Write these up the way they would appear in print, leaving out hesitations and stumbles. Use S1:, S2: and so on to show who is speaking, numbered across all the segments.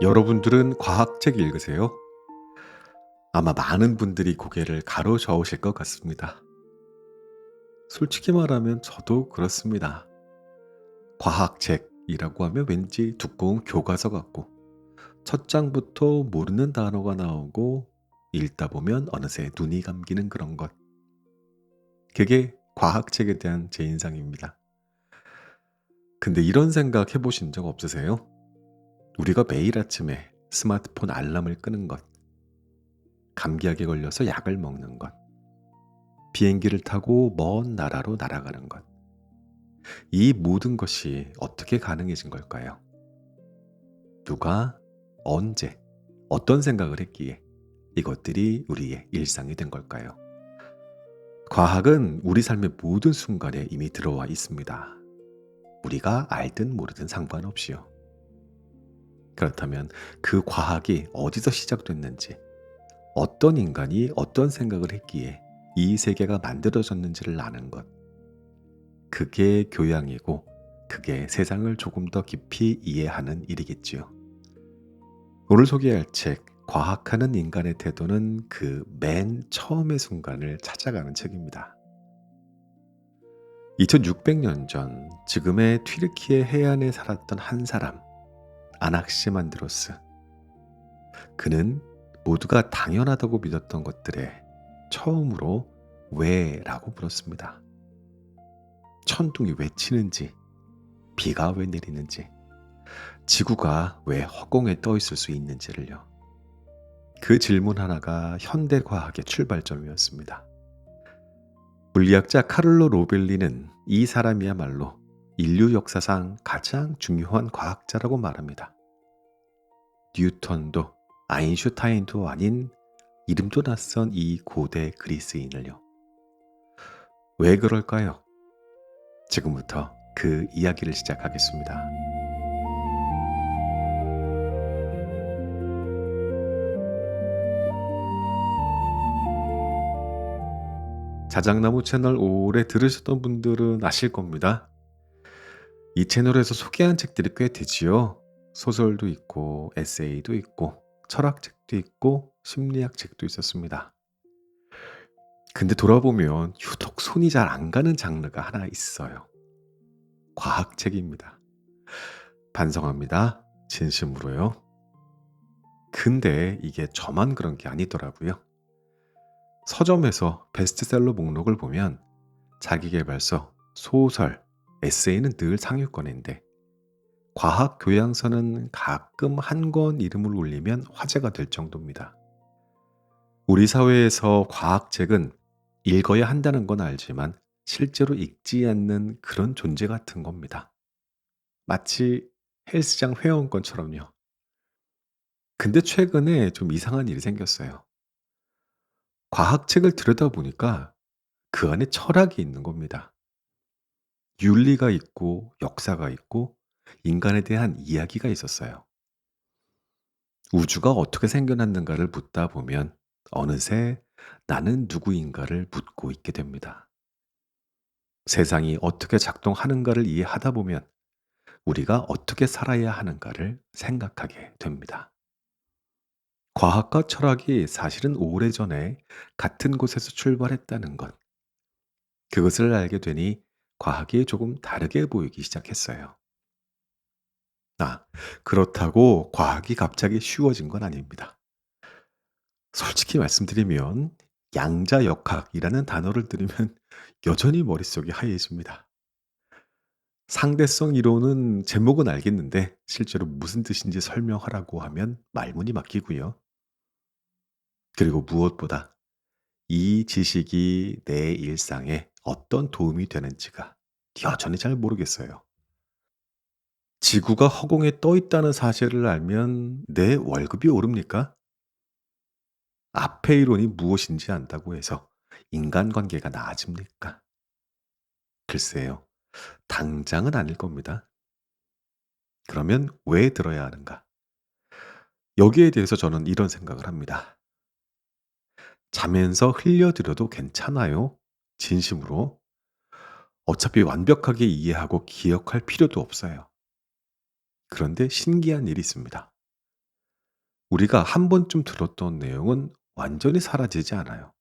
S1: 여러분들은 과학책 읽으세요? 아마 많은 분들이 고개를 가로저으실 것 같습니다. 솔직히 말하면 저도 그렇습니다. 과학책이라고 하면 왠지 두꺼운 교과서 같고, 첫 장부터 모르는 단어가 나오고, 읽다 보면 어느새 눈이 감기는 그런 것. 그게 과학책에 대한 제 인상입니다. 근데 이런 생각 해보신 적 없으세요? 우리가 매일 아침에 스마트폰 알람을 끄는 것, 감기약에 걸려서 약을 먹는 것, 비행기를 타고 먼 나라로 날아가는 것. 이 모든 것이 어떻게 가능해진 걸까요? 누가, 언제, 어떤 생각을 했기에 이것들이 우리의 일상이 된 걸까요? 과학은 우리 삶의 모든 순간에 이미 들어와 있습니다. 우리가 알든 모르든 상관없이요. 그렇다면 그 과학이 어디서 시작됐는지, 어떤 인간이 어떤 생각을 했기에 이 세계가 만들어졌는지를 아는 것. 그게 교양이고, 그게 세상을 조금 더 깊이 이해하는 일이겠지요. 오늘 소개할 책, 과학하는 인간의 태도는 그 맨 처음의 순간을 찾아가는 책입니다. 2600년 전, 지금의 튀르키예 해안에 살았던 한 사람, 아낙시만드로스. 그는 모두가 당연하다고 믿었던 것들에 처음으로 왜라고 물었습니다. 천둥이 왜 치는지, 비가 왜 내리는지, 지구가 왜 허공에 떠 있을 수 있는지를요. 그 질문 하나가 현대 과학의 출발점이었습니다. 물리학자 카를로 로벨리는 이 사람이야말로 인류 역사상 가장 중요한 과학자라고 말합니다. 뉴턴도 아인슈타인도 아닌 이름도 낯선 이 고대 그리스인을요. 왜 그럴까요? 지금부터 그 이야기를 시작하겠습니다. 자작나무 채널 오래 들으셨던 분들은 아실 겁니다. 이 채널에서 소개한 책들이 꽤 되지요. 소설도 있고, 에세이도 있고, 철학책도 있고, 심리학 책도 있었습니다. 근데 돌아보면 유독 손이 잘 안 가는 장르가 하나 있어요. 과학책입니다. 반성합니다. 진심으로요. 근데 이게 저만 그런 게 아니더라고요. 서점에서 베스트셀러 목록을 보면 자기계발서, 소설, 에세이는 늘 상위권인데 과학 교양서는 가끔 한 권 이름을 올리면 화제가 될 정도입니다. 우리 사회에서 과학책은 읽어야 한다는 건 알지만 실제로 읽지 않는 그런 존재 같은 겁니다. 마치 헬스장 회원권처럼요. 근데 최근에 좀 이상한 일이 생겼어요. 과학책을 들여다보니까 그 안에 철학이 있는 겁니다. 윤리가 있고 역사가 있고 인간에 대한 이야기가 있었어요. 우주가 어떻게 생겨났는가를 묻다 보면 어느새 나는 누구인가를 묻고 있게 됩니다. 세상이 어떻게 작동하는가를 이해하다 보면 우리가 어떻게 살아야 하는가를 생각하게 됩니다. 과학과 철학이 사실은 오래전에 같은 곳에서 출발했다는 것. 그것을 알게 되니 과학이 조금 다르게 보이기 시작했어요. 아, 그렇다고 과학이 갑자기 쉬워진 건 아닙니다. 솔직히 말씀드리면 양자역학이라는 단어를 들으면 여전히 머릿속이 하얘집니다. 상대성 이론은 제목은 알겠는데 실제로 무슨 뜻인지 설명하라고 하면 말문이 막히고요. 그리고 무엇보다 이 지식이 내 일상에 어떤 도움이 되는지가 여전히 잘 모르겠어요. 지구가 허공에 떠 있다는 사실을 알면 내 월급이 오릅니까? 앞의 이론이 무엇인지 안다고 해서 인간관계가 나아집니까? 글쎄요. 당장은 아닐 겁니다. 그러면 왜 들어야 하는가? 여기에 대해서 저는 이런 생각을 합니다. 자면서 흘려들여도 괜찮아요. 진심으로. 어차피 완벽하게 이해하고 기억할 필요도 없어요. 그런데 신기한 일이 있습니다. 우리가 한 번쯤 들었던 내용은 완전히 사라지지 않아요.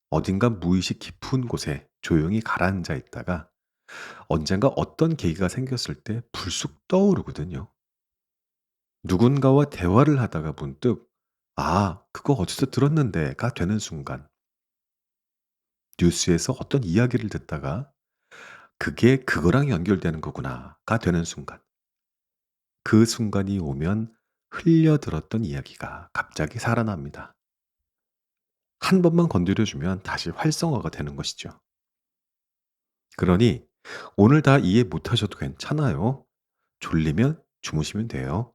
S1: 어딘가 무의식 깊은 곳에 조용히 가라앉아 있다가 언젠가 어떤 계기가 생겼을 때 불쑥 떠오르거든요. 누군가와 대화를 하다가 문득 '아 그거 어디서 들었는데.'가 되는 순간, 뉴스에서 어떤 이야기를 듣다가 '그게 그거랑 연결되는 거구나.'가 되는 순간, 그 순간이 오면 흘려들었던 이야기가 갑자기 살아납니다. 한 번만 건드려 주면 다시 활성화가 되는 것이죠. 그러니 오늘 다 이해 못 하셔도 괜찮아요. 졸리면 주무시면 돼요.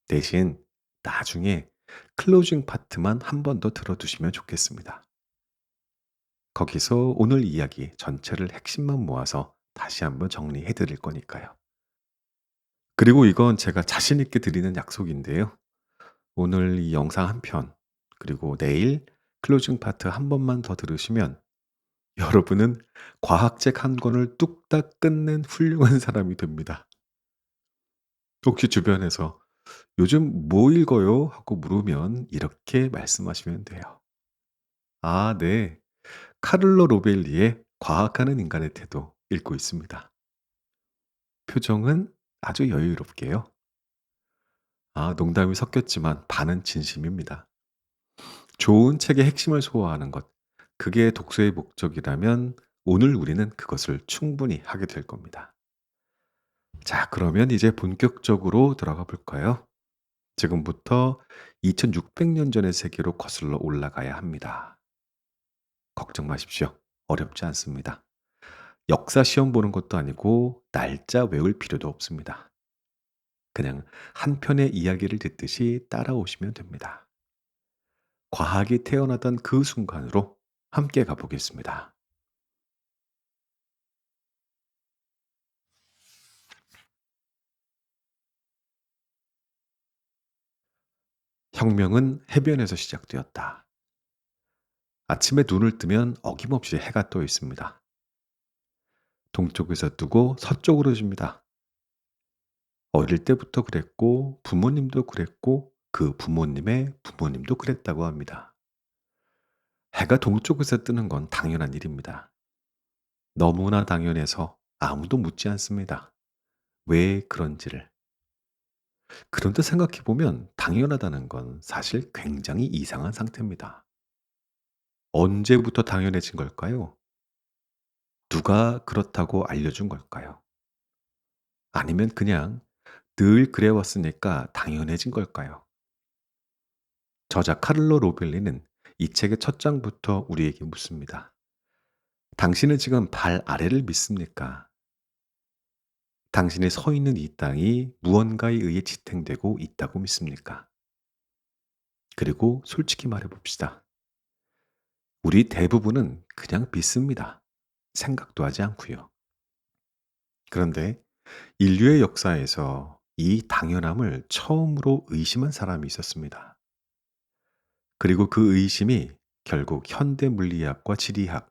S1: 대신 나중에 클로징 파트만 한 번 더 들어 두시면 좋겠습니다. 거기서 오늘 이야기 전체를 핵심만 모아서 다시 한번 정리해 드릴 거니까요. 그리고 이건 제가 자신 있게 드리는 약속인데요. 오늘 이 영상 한 편, 그리고 내일 클로징 파트 한 번만 더 들으시면 여러분은 과학책 한 권을 뚝딱 끝낸 훌륭한 사람이 됩니다. 혹시 주변에서 "요즘 뭐 읽어요?" 하고 물으면 이렇게 말씀하시면 돼요. "아 네. 카를로 로벨리의 과학하는 인간의 태도 읽고 있습니다." 표정은 아주 여유롭게요. 아 농담이 섞였지만 반은 진심입니다. 좋은 책의 핵심을 소화하는 것, 그게 독서의 목적이라면 오늘 우리는 그것을 충분히 하게 될 겁니다. 자 그러면 이제 본격적으로 들어가 볼까요? 지금부터 2600년 전의 세계로 거슬러 올라가야 합니다. 걱정 마십시오. 어렵지 않습니다. 역사 시험 보는 것도 아니고 날짜 외울 필요도 없습니다. 그냥 한 편의 이야기를 듣듯이 따라오시면 됩니다. 과학이 태어나던 그 순간으로 함께 가보겠습니다. 혁명은 해변에서 시작되었다. 아침에 눈을 뜨면 어김없이 해가 떠 있습니다. 동쪽에서 뜨고 서쪽으로 집니다. 어릴 때부터 그랬고 부모님도 그랬고 그 부모님의 부모님도 그랬다고 합니다. 해가 동쪽에서 뜨는 건 당연한 일입니다. 너무나 당연해서 아무도 묻지 않습니다. 왜 그런지를. 그런데 생각해 보면 당연하다는 건 사실 굉장히 이상한 상태입니다. 언제부터 당연해진 걸까요? 누가 그렇다고 알려준 걸까요? 아니면 그냥 늘 그래왔으니까 당연해진 걸까요? 저자 카를로 로벨리는 이 책의 첫 장부터 우리에게 묻습니다. 당신은 지금 발 아래를 믿습니까? 당신이 서 있는 이 땅이 무언가에 의해 지탱되고 있다고 믿습니까? 그리고 솔직히 말해 봅시다. 우리 대부분은 그냥 믿습니다. 생각도 하지 않고요. 그런데 인류의 역사에서 이 당연함을 처음으로 의심한 사람이 있었습니다. 그리고 그 의심이 결국 현대 물리학과 지리학,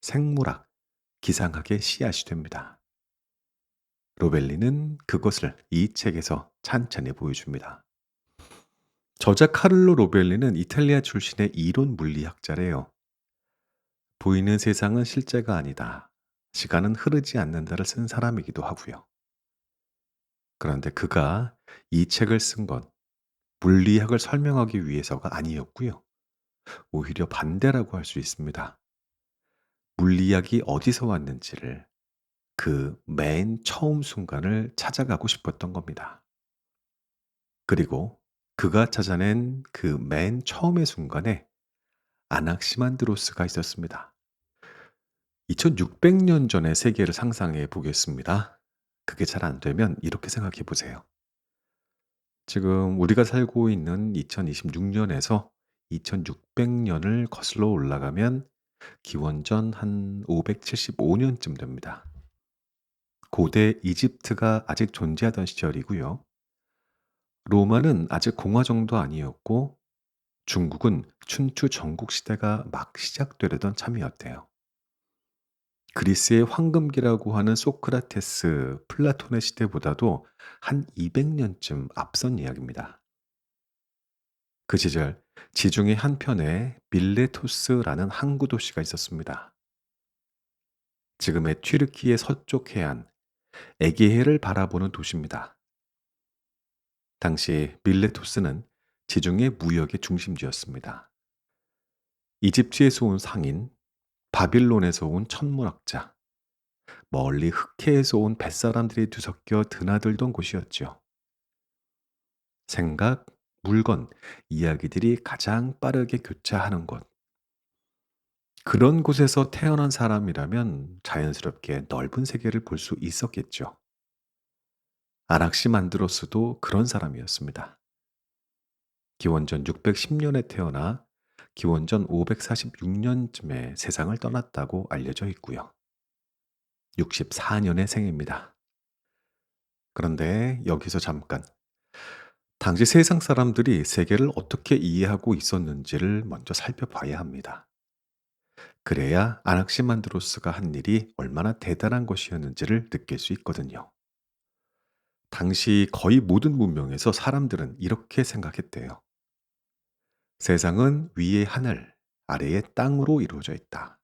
S1: 생물학, 기상학의 씨앗이 됩니다. 로벨리는 그것을 이 책에서 찬찬히 보여줍니다. 저자 카를로 로벨리는 이탈리아 출신의 이론 물리학자래요. 보이는 세상은 실제가 아니다. 시간은 흐르지 않는다를 쓴 사람이기도 하고요. 그런데 그가 이 책을 쓴 건 물리학을 설명하기 위해서가 아니었고요. 오히려 반대라고 할 수 있습니다. 물리학이 어디서 왔는지를, 그 맨 처음 순간을 찾아가고 싶었던 겁니다. 그리고 그가 찾아낸 그 맨 처음의 순간에 아낙시만드로스가 있었습니다. 2600년 전의 세계를 상상해 보겠습니다. 그게 잘 안 되면 이렇게 생각해 보세요. 지금 우리가 살고 있는 2026 년에서 2600 년을 거슬러 올라가면 기원전 한 575 년쯤 됩니다. 고대 이집트가 아직 존재하던 시절이고요. 로마는 아직 공화 정도 아니었고 중국은 춘추 전국 시대가 막 시작되려던 참이었대요. 그리스의 황금기라고 하는 소크라테스, 플라톤의 시대보다도 한 200 년쯤 앞선 이야기입니다. 그 시절 지중해 한편에 밀레토스라는 항구 도시가 있었습니다. 지금의 튀르키예 서쪽 해안 에게해를 바라보는 도시입니다. 당시 밀레토스는 지중해 무역의 중심지였습니다. 이집트에서 온 상인, 바빌론에서 온 천문학자, 멀리 흑해에서 온 뱃사람들이 뒤섞여 드나들던 곳이었죠. 생각, 물건, 이야기들이 가장 빠르게 교차하는 곳. 그런 곳에서 태어난 사람이라면 자연스럽게 넓은 세계를 볼 수 있었겠죠. 아낙시만드로스도 그런 사람이었습니다. 기원전 610년에 태어나 기원전 546년쯤에 세상을 떠났다고 알려져 있고요. 64년의 생입니다. 그런데 여기서 잠깐, 당시 세상 사람들이 세계를 어떻게 이해하고 있었는지를 먼저 살펴봐야 합니다. 그래야 아낙시만드로스가 한 일이 얼마나 대단한 것이었는지를 느낄 수 있거든요. 당시 거의 모든 문명에서 사람들은 이렇게 생각했대요. 세상은 위에 하늘, 아래에 땅으로 이루어져 있다.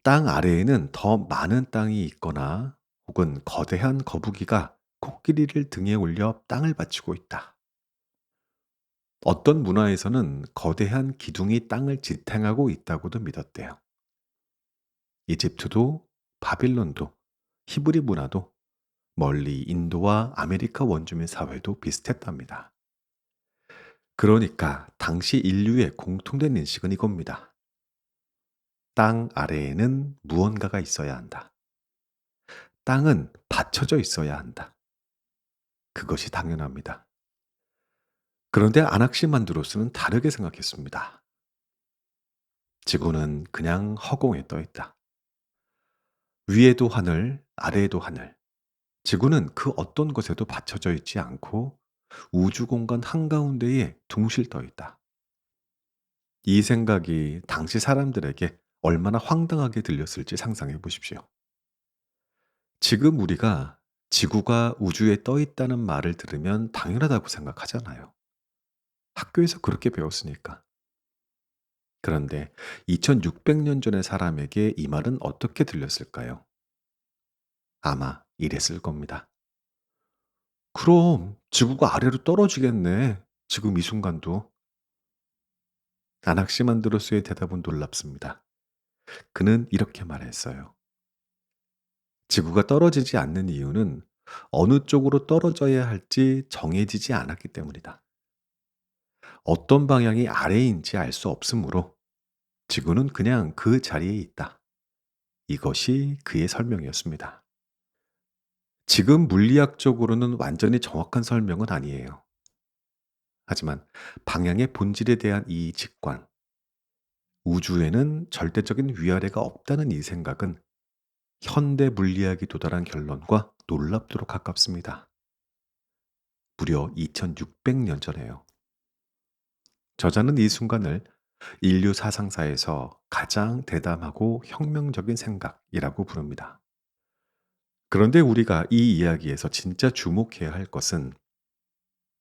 S1: 땅 아래에는 더 많은 땅이 있거나 혹은 거대한 거북이가 코끼리를 등에 올려 땅을 받치고 있다. 어떤 문화에서는 거대한 기둥이 땅을 지탱하고 있다고도 믿었대요. 이집트도 바빌론도 히브리 문화도 멀리 인도와 아메리카 원주민 사회도 비슷했답니다. 그러니까 당시 인류의 공통된 인식은 이겁니다. 땅 아래에는 무언가가 있어야 한다. 땅은 받쳐져 있어야 한다. 그것이 당연합니다. 그런데 아낙시만드로스는 다르게 생각했습니다. 지구는 그냥 허공에 떠 있다. 위에도 하늘, 아래에도 하늘. 지구는 그 어떤 것에도 받쳐져 있지 않고 우주 공간 한가운데에 둥실 떠 있다. 이 생각이 당시 사람들에게 얼마나 황당하게 들렸을지 상상해 보십시오. 지금 우리가 지구가 우주에 떠 있다는 말을 들으면 당연하다고 생각하잖아요. 학교에서 그렇게 배웠으니까. 그런데 2600년 전의 사람에게 이 말은 어떻게 들렸을까요? 아마 이랬을 겁니다. 그럼 지구가 아래로 떨어지겠네. 지금 이 순간도. 아낙시만드로스의 대답은 놀랍습니다. 그는 이렇게 말했어요. 지구가 떨어지지 않는 이유는 어느 쪽으로 떨어져야 할지 정해지지 않았기 때문이다. 어떤 방향이 아래인지 알 수 없으므로 지구는 그냥 그 자리에 있다. 이것이 그의 설명이었습니다. 지금 물리학적으로는 완전히 정확한 설명은 아니에요. 하지만 방향의 본질에 대한 이 직관, 우주에는 절대적인 위아래가 없다는 이 생각은 현대 물리학이 도달한 결론과 놀랍도록 가깝습니다. 무려 2600년 전에요. 저자는 이 순간을 인류 사상사에서 가장 대담하고 혁명적인 생각이라고 부릅니다. 그런데 우리가 이 이야기에서 진짜 주목해야 할 것은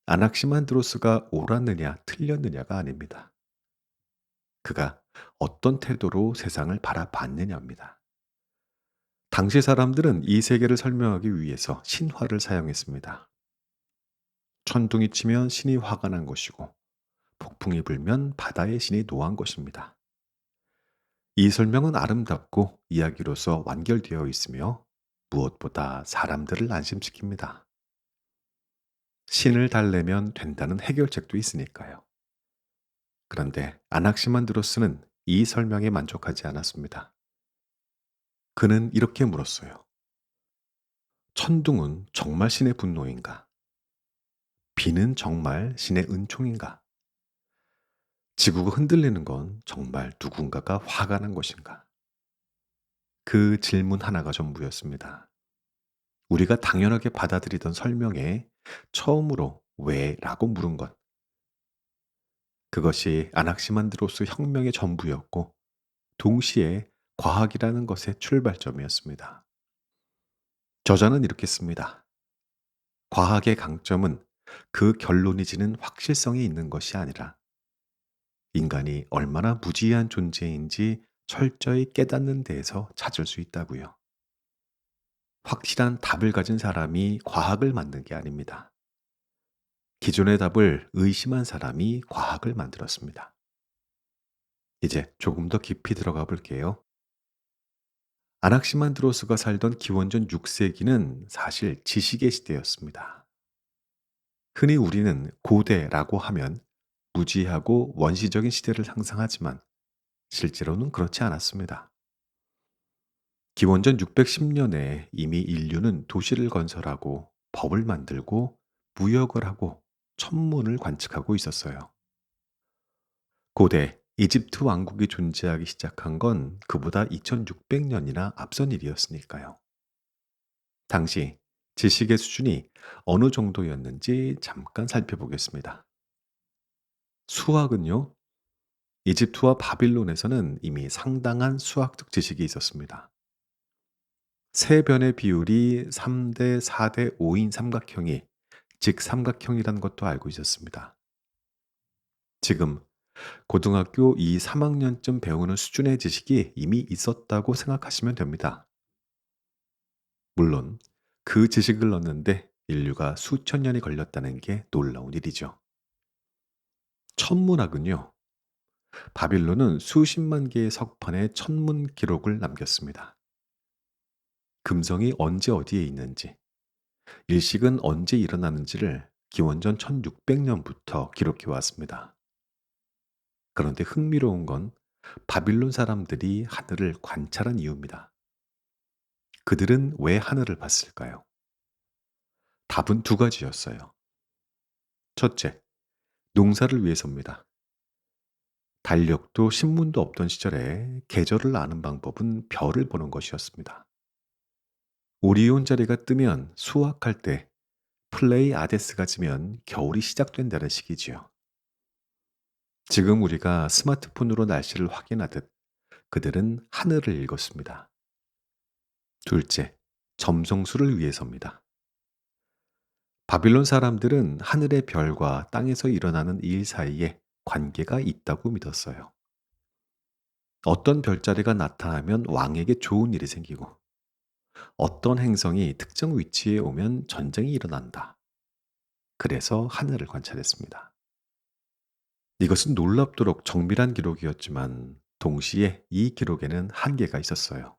S1: 아낙시만드로스가 옳았느냐 틀렸느냐가 아닙니다. 그가 어떤 태도로 세상을 바라봤느냐입니다. 당시 사람들은 이 세계를 설명하기 위해서 신화를 사용했습니다. 천둥이 치면 신이 화가 난 것이고 폭풍이 불면 바다의 신이 노한 것입니다. 이 설명은 아름답고 이야기로서 완결되어 있으며 무엇보다 사람들을 안심시킵니다. 신을 달래면 된다는 해결책도 있으니까요. 그런데 아낙시만드로스는 이 설명에 만족하지 않았습니다. 그는 이렇게 물었어요. 천둥은 정말 신의 분노인가? 비는 정말 신의 은총인가? 지구가 흔들리는 건 정말 누군가가 화가 난 것인가? 그 질문 하나가 전부였습니다. 우리가 당연하게 받아들이던 설명에 처음으로 왜? 라고 물은 것. 그것이 아낙시만드로스 혁명의 전부였고 동시에 과학이라는 것의 출발점이었습니다. 저자는 이렇게 씁니다. 과학의 강점은 그 결론이 지는 확실성이 있는 것이 아니라 인간이 얼마나 무지한 존재인지 철저히 깨닫는 데에서 찾을 수 있다고요. 확실한 답을 가진 사람이 과학을 만든 게 아닙니다. 기존의 답을 의심한 사람이 과학을 만들었습니다. 이제 조금 더 깊이 들어가 볼게요. 아낙시만드로스가 살던 기원전 6세기는 사실 지식의 시대였습니다. 흔히 우리는 고대라고 하면 무지하고 원시적인 시대를 상상하지만 실제로는 그렇지 않았습니다. 기원전 610년에 이미 인류는 도시를 건설하고 법을 만들고 무역을 하고 천문을 관측하고 있었어요. 고대 이집트 왕국이 존재하기 시작한 건 그보다 2600년이나 앞선 일이었으니까요. 당시 지식의 수준이 어느 정도였는지 잠깐 살펴보겠습니다. 수학은요, 이집트와 바빌론에서는 이미 상당한 수학적 지식이 있었습니다. 세 변의 비율이 3대 4대 5인 삼각형이 직삼각형이라는 것도 알고 있었습니다. 지금 고등학교 2, 3학년쯤 배우는 수준의 지식이 이미 있었다고 생각하시면 됩니다. 물론 그 지식을 얻는데 인류가 수천 년이 걸렸다는 게 놀라운 일이죠. 천문학은요, 바빌론은 수십만 개의 석판에 천문 기록을 남겼습니다. 금성이 언제 어디에 있는지, 일식은 언제 일어나는지를 기원전 1600년부터 기록해 왔습니다. 그런데 흥미로운 건 바빌론 사람들이 하늘을 관찰한 이유입니다. 그들은 왜 하늘을 봤을까요? 답은 두 가지였어요. 첫째, 농사를 위해서입니다. 달력도 신문도 없던 시절에 계절을 아는 방법은 별을 보는 것이었습니다. 오리온 자리가 뜨면 수확할 때, 플레이아데스가 지면 겨울이 시작된다는 식이지요. 지금 우리가 스마트폰으로 날씨를 확인하듯 그들은 하늘을 읽었습니다. 둘째, 점성술을 위해서입니다. 바빌론 사람들은 하늘의 별과 땅에서 일어나는 일 사이에 관계가 있다고 믿었어요. 어떤 별자리가 나타나면 왕에게 좋은 일이 생기고, 어떤 행성이 특정 위치에 오면 전쟁이 일어난다. 그래서 하늘을 관찰했습니다. 이것은 놀랍도록 정밀한 기록이었지만 동시에 이 기록에는 한계가 있었어요.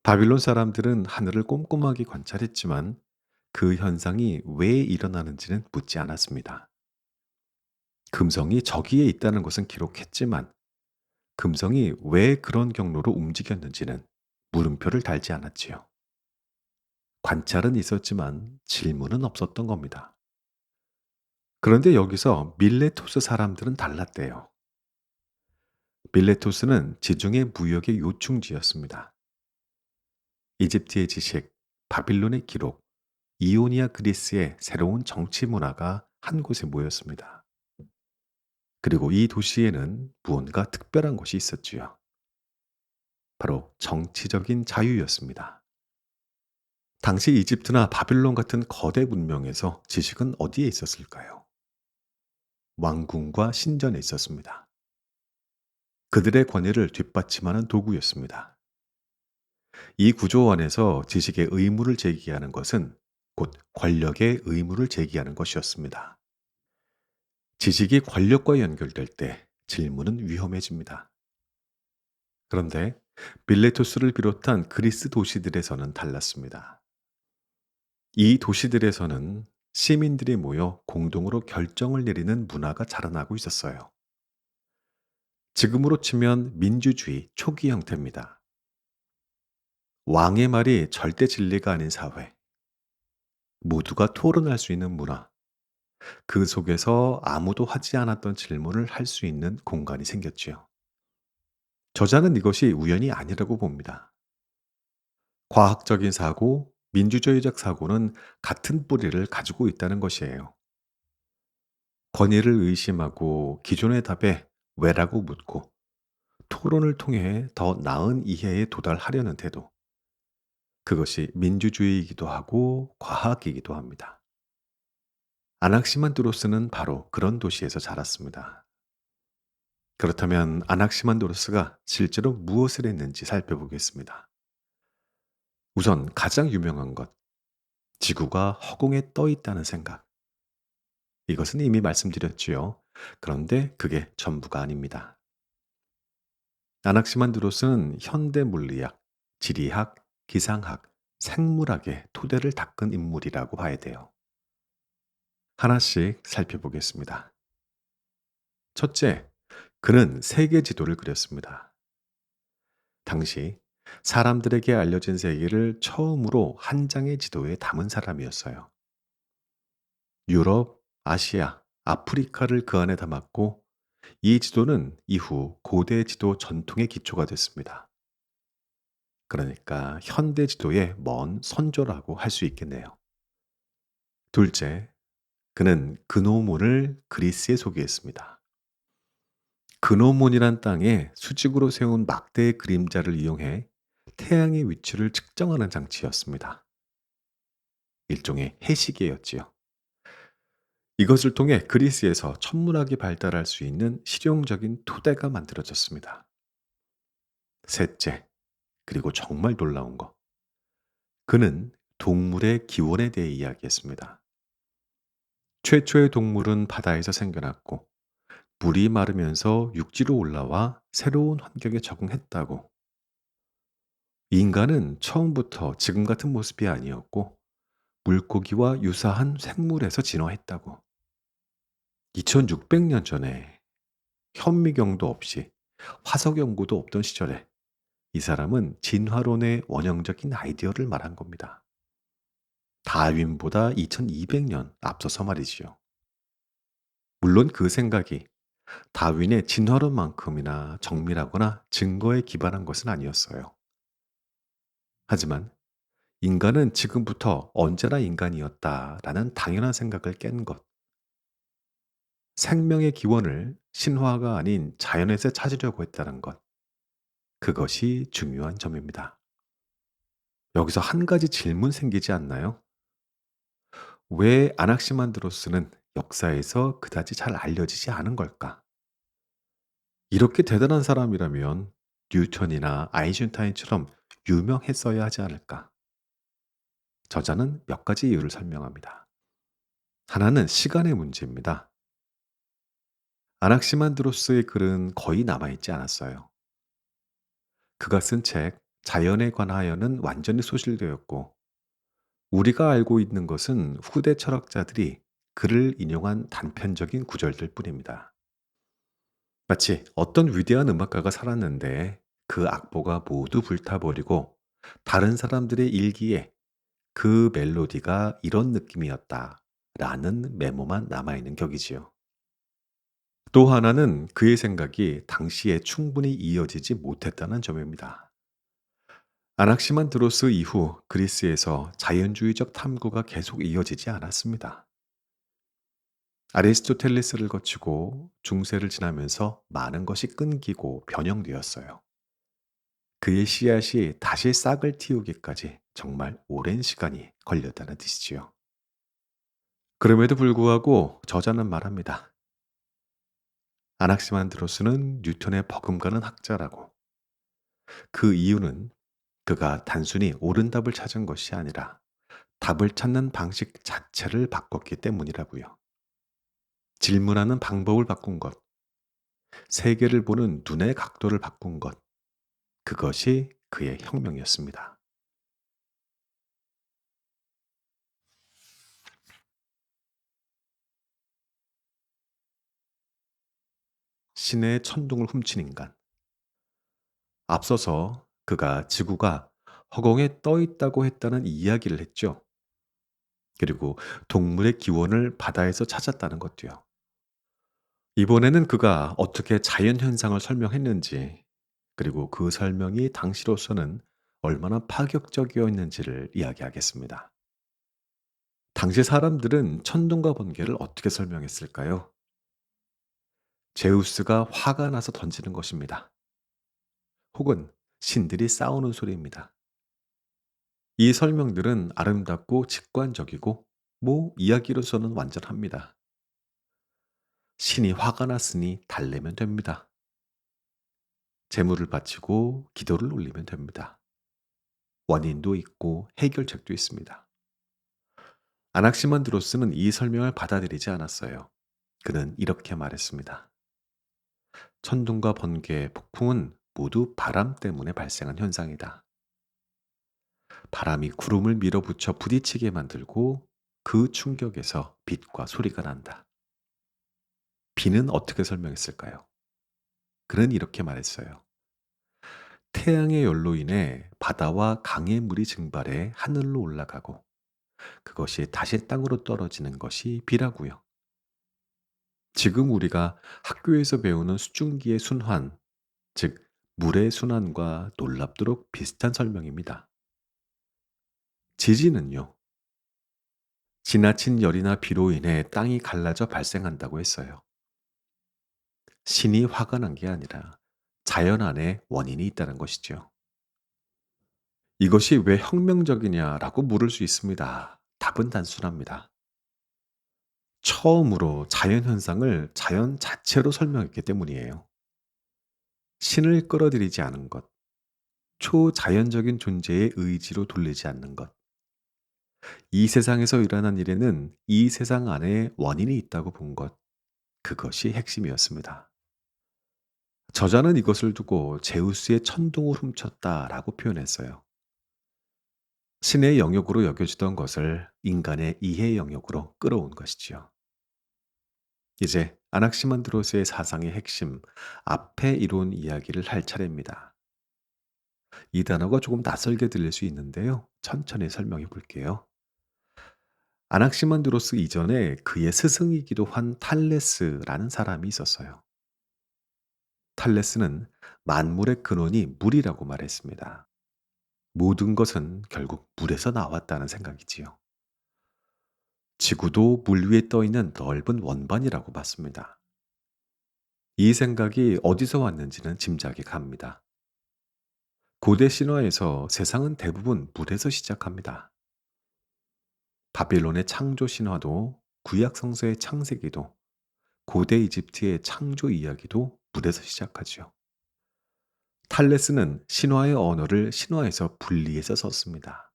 S1: 바빌론 사람들은 하늘을 꼼꼼하게 관찰했지만 그 현상이 왜 일어나는지는 묻지 않았습니다. 금성이 저기에 있다는 것은 기록했지만 금성이 왜 그런 경로로 움직였는지는 물음표를 달지 않았지요. 관찰은 있었지만 질문은 없었던 겁니다. 그런데 여기서 밀레토스 사람들은 달랐대요. 밀레토스는 지중해 무역의 요충지였습니다. 이집트의 지식, 바빌론의 기록, 이오니아 그리스의 새로운 정치 문화가 한 곳에 모였습니다. 그리고 이 도시에는 무언가 특별한 것이 있었지요. 바로 정치적인 자유였습니다. 당시 이집트나 바빌론 같은 거대 문명에서 지식은 어디에 있었을까요? 왕궁과 신전에 있었습니다. 그들의 권위를 뒷받침하는 도구였습니다. 이 구조 안에서 지식의 의무를 제기하는 것은 곧 권력의 의무를 제기하는 것이었습니다. 지식이 권력과 연결될 때 질문은 위험해집니다. 그런데 밀레투스를 비롯한 그리스 도시들에서는 달랐습니다. 이 도시들에서는 시민들이 모여 공동으로 결정을 내리는 문화가 자라나고 있었어요. 지금으로 치면 민주주의 초기 형태입니다. 왕의 말이 절대 진리가 아닌 사회, 모두가 토론할 수 있는 문화, 그 속에서 아무도 하지 않았던 질문을 할 수 있는 공간이 생겼지요. 저자는 이것이 우연이 아니라고 봅니다. 과학적인 사고, 민주주의적 사고는 같은 뿌리를 가지고 있다는 것이에요. 권위를 의심하고 기존의 답에 왜라고 묻고 토론을 통해 더 나은 이해에 도달하려는 태도. 그것이 민주주의이기도 하고 과학이기도 합니다. 아낙시만드로스는 바로 그런 도시에서 자랐습니다. 그렇다면 아낙시만드로스가 실제로 무엇을 했는지 살펴보겠습니다. 우선 가장 유명한 것, 지구가 허공에 떠 있다는 생각. 이것은 이미 말씀드렸지요. 그런데 그게 전부가 아닙니다. 아낙시만드로스는 현대 물리학, 지리학, 기상학, 생물학의 토대를 닦은 인물이라고 봐야 돼요. 하나씩 살펴보겠습니다. 첫째, 그는 세계 지도를 그렸습니다. 당시 사람들에게 알려진 세계를 처음으로 한 장의 지도에 담은 사람이었어요. 유럽, 아시아, 아프리카를 그 안에 담았고 이 지도는 이후 고대 지도 전통의 기초가 됐습니다. 그러니까 현대 지도의 먼 선조라고 할 수 있겠네요. 둘째, 그는 근호문을 그리스에 소개했습니다. 근호문이란 땅에 수직으로 세운 막대의 그림자를 이용해 태양의 위치를 측정하는 장치였습니다. 일종의 해시계였지요. 이것을 통해 그리스에서 천문학이 발달할 수 있는 실용적인 토대가 만들어졌습니다. 셋째, 그리고 정말 놀라운 것. 그는 동물의 기원에 대해 이야기했습니다. 최초의 동물은 바다에서 생겨났고 물이 마르면서 육지로 올라와 새로운 환경에 적응했다고. 인간은 처음부터 지금 같은 모습이 아니었고 물고기와 유사한 생물에서 진화했다고. 2600년 전에 현미경도 없이 화석 연구도 없던 시절에 이 사람은 진화론의 원형적인 아이디어를 말한 겁니다. 다윈보다 2200년 앞서서 말이지요. 물론 그 생각이 다윈의 진화론만큼이나 정밀하거나 증거에 기반한 것은 아니었어요. 하지만 인간은 지금부터 언제나 인간이었다라는 당연한 생각을 깬 것, 생명의 기원을 신화가 아닌 자연에서 찾으려고 했다는 것, 그것이 중요한 점입니다. 여기서 한 가지 질문 생기지 않나요? 왜 아낙시만드로스는 역사에서 그다지 잘 알려지지 않은 걸까? 이렇게 대단한 사람이라면 뉴턴이나 아인슈타인처럼 유명했어야 하지 않을까? 저자는 몇 가지 이유를 설명합니다. 하나는 시간의 문제입니다. 아낙시만드로스의 글은 거의 남아있지 않았어요. 그가 쓴 책, 자연에 관하여는 완전히 소실되었고, 우리가 알고 있는 것은 후대 철학자들이 그를 인용한 단편적인 구절들 뿐입니다. 마치 어떤 위대한 음악가가 살았는데 그 악보가 모두 불타버리고 다른 사람들의 일기에 그 멜로디가 이런 느낌이었다 라는 메모만 남아있는 격이지요. 또 하나는 그의 생각이 당시에 충분히 이어지지 못했다는 점입니다. 아낙시만드로스 이후 그리스에서 자연주의적 탐구가 계속 이어지지 않았습니다. 아리스토텔레스를 거치고 중세를 지나면서 많은 것이 끊기고 변형되었어요. 그의 씨앗이 다시 싹을 틔우기까지 정말 오랜 시간이 걸렸다는 뜻이지요. 그럼에도 불구하고 저자는 말합니다. 아낙시만드로스는 뉴턴의 버금가는 학자라고. 그 이유는 그가 단순히 옳은 답을 찾은 것이 아니라 답을 찾는 방식 자체를 바꿨기 때문이라고요. 질문하는 방법을 바꾼 것, 세계를 보는 눈의 각도를 바꾼 것, 그것이 그의 혁명이었습니다. 신의 천둥을 훔친 인간. 앞서서 그가 지구가 허공에 떠 있다고 했다는 이야기를 했죠. 그리고 동물의 기원을 바다에서 찾았다는 것도요. 이번에는 그가 어떻게 자연 현상을 설명했는지, 그리고 그 설명이 당시로서는 얼마나 파격적이었는지를 이야기하겠습니다. 당시 사람들은 천둥과 번개를 어떻게 설명했을까요? 제우스가 화가 나서 던지는 것입니다. 혹은 신들이 싸우는 소리입니다. 이 설명들은 아름답고 직관적이고 뭐 이야기로서는 완전합니다. 신이 화가 났으니 달래면 됩니다. 제물을 바치고 기도를 올리면 됩니다. 원인도 있고 해결책도 있습니다. 아낙시만드로스는 이 설명을 받아들이지 않았어요. 그는 이렇게 말했습니다. 천둥과 번개, 폭풍은 모두 바람 때문에 발생한 현상이다. 바람이 구름을 밀어붙여 부딪히게 만들고 그 충격에서 빛과 소리가 난다. 비는 어떻게 설명했을까요? 그는 이렇게 말했어요. 태양의 열로 인해 바다와 강의 물이 증발해 하늘로 올라가고 그것이 다시 땅으로 떨어지는 것이 비라고요. 지금 우리가 학교에서 배우는 수증기의 순환, 즉 물의 순환과 놀랍도록 비슷한 설명입니다. 지진은요, 지나친 열이나 비로 인해 땅이 갈라져 발생한다고 했어요. 신이 화가 난 게 아니라 자연 안에 원인이 있다는 것이죠. 이것이 왜 혁명적이냐라고 물을 수 있습니다. 답은 단순합니다. 처음으로 자연 현상을 자연 자체로 설명했기 때문이에요. 신을 끌어들이지 않은 것, 초자연적인 존재의 의지로 돌리지 않는 것. 이 세상에서 일어난 일에는 이 세상 안에 원인이 있다고 본 것. 그것이 핵심이었습니다. 저자는 이것을 두고 제우스의 천둥을 훔쳤다라고 표현했어요. 신의 영역으로 여겨지던 것을 인간의 이해 영역으로 끌어온 것이지요. 이제 아낙시만드로스의 사상의 핵심, 앞에 이론 이야기를 할 차례입니다. 이 단어가 조금 낯설게 들릴 수 있는데요. 천천히 설명해 볼게요. 아낙시만드로스 이전에 그의 스승이기도 한 탈레스라는 사람이 있었어요. 탈레스는 만물의 근원이 물이라고 말했습니다. 모든 것은 결국 물에서 나왔다는 생각이지요. 지구도 물 위에 떠 있는 넓은 원반이라고 봤습니다. 이 생각이 어디서 왔는지는 짐작이 갑니다. 고대 신화에서 세상은 대부분 물에서 시작합니다. 바빌론의 창조 신화도 구약 성서의 창세기도 고대 이집트의 창조 이야기도 물에서 시작하지요. 탈레스는 신화의 언어를 신화에서 분리해서 썼습니다.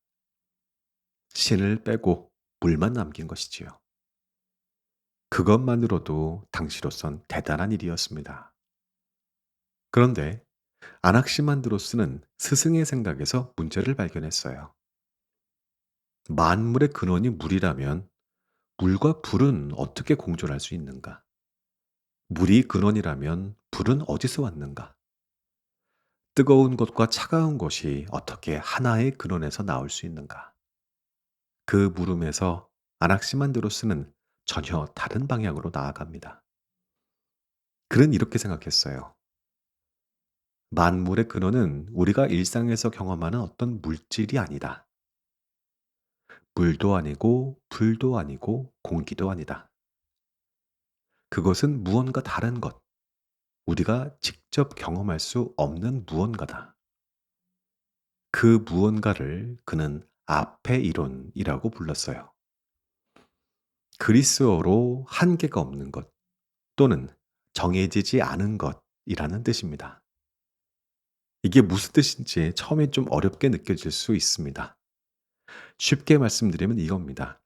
S1: 신을 빼고 물만 남긴 것이지요. 그것만으로도 당시로선 대단한 일이었습니다. 그런데 아낙시만드로스는 스승의 생각에서 문제를 발견했어요. 만물의 근원이 물이라면 물과 불은 어떻게 공존할 수 있는가? 물이 근원이라면 불은 어디서 왔는가? 뜨거운 것과 차가운 것이 어떻게 하나의 근원에서 나올 수 있는가? 그 물음에서 아낙시만드로스는 전혀 다른 방향으로 나아갑니다. 그는 이렇게 생각했어요. 만물의 근원은 우리가 일상에서 경험하는 어떤 물질이 아니다. 물도 아니고 불도 아니고 공기도 아니다. 그것은 무언가 다른 것, 우리가 직접 경험할 수 없는 무언가다. 그 무언가를 그는 아페 이론이라고 불렀어요. 그리스어로 한계가 없는 것 또는 정해지지 않은 것이라는 뜻입니다. 이게 무슨 뜻인지 처음에 좀 어렵게 느껴질 수 있습니다. 쉽게 말씀드리면 이겁니다.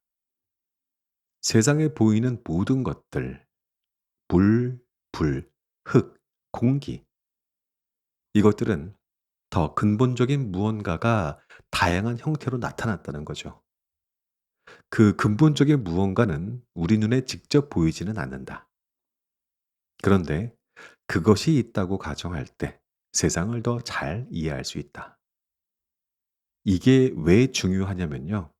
S1: 세상에 보이는 모든 것들, 물, 불, 흙, 공기, 이것들은 더 근본적인 무언가가 다양한 형태로 나타났다는 거죠. 그 근본적인 무언가는 우리 눈에 직접 보이지는 않는다. 그런데 그것이 있다고 가정할 때 세상을 더 잘 이해할 수 있다. 이게 왜 중요하냐면요.